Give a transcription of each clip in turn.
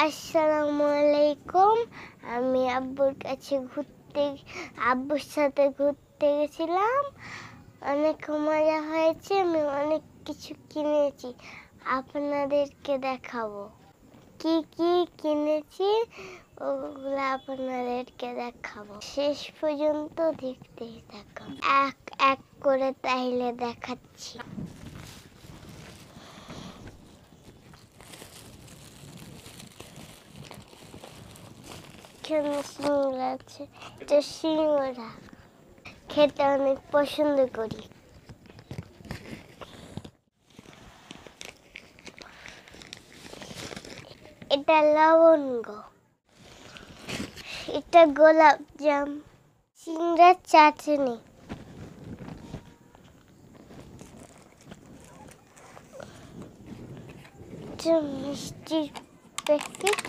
আসসালামু আলাইকুম। আমি আব্বুর সাথে ঘুরতে গেছিলাম। অনেক মজা হয়েছে। আমি অনেক কিছু কিনেছি, আপনাদেরকে দেখাবো। কি কি কিনেছি ওগুলো আপনাদেরকে দেখাবো। শেষ পর্যন্ত দেখতেই থাকুন। এক এক করে তাইলে দেখাচ্ছি। এখানে সিঙ্গারা আছে। এটা সিঙ্গারা খেতে অনেক পছন্দ করি। এটা লবঙ্গ, এটা গোলাপ জাম, সিঙ্গারার চাটনি, মিষ্টির প্যাকেট,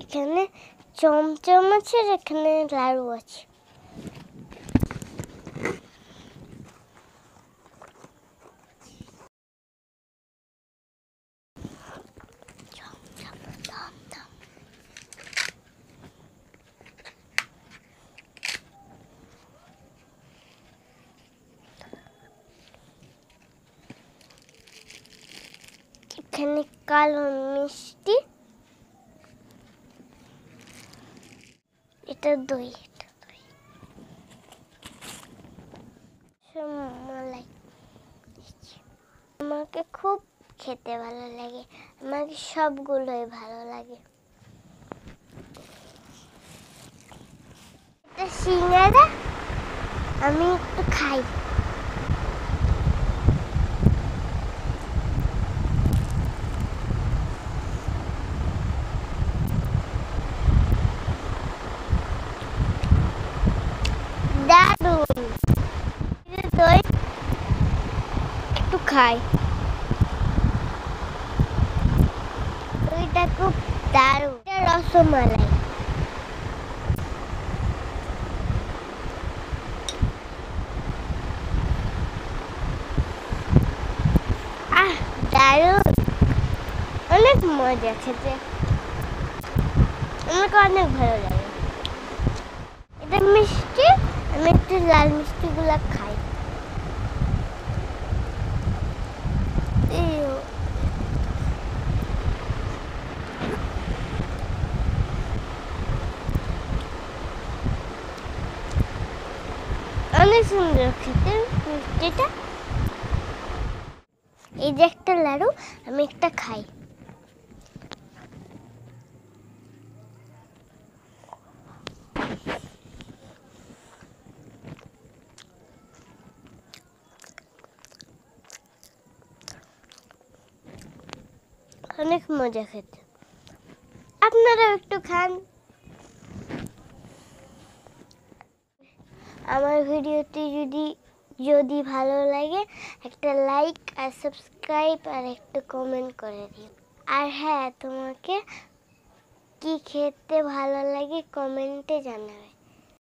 এখানে চমচম আছে, এখানে লাড়ু আছে। এখানে কালো মিষ্টি, এটা দই, মালাই। আমাকে খুব খেতে ভালো লাগে, আমাকে সবগুলোই ভালো লাগে। এটা সিঙ্গারা, আমি একটু খাই। দারুন, দই একটু খাই। দইটা খুব দারুন। এটা রসমালাই। দারুন, অনেক মজা খেতে, আমাকে অনেক ভালো লাগে। এটা মিষ্টি, আমি একটু লাল মিষ্টিগুলো খাই। অনেক সুন্দর খেতে মিষ্টিটা। এই যে একটা লাড়ু, আমি একটা খাই। অনেক মজা খেতে, আপনারাও একটু খান। আমার ভিডিওটি যদি ভালো লাগে একটা লাইক আর সাবস্ক্রাইব আর একটা কমেন্ট করে দিও। আর হ্যাঁ, তোমাকে কি খেতে ভালো লাগে কমেন্টে জানাবে।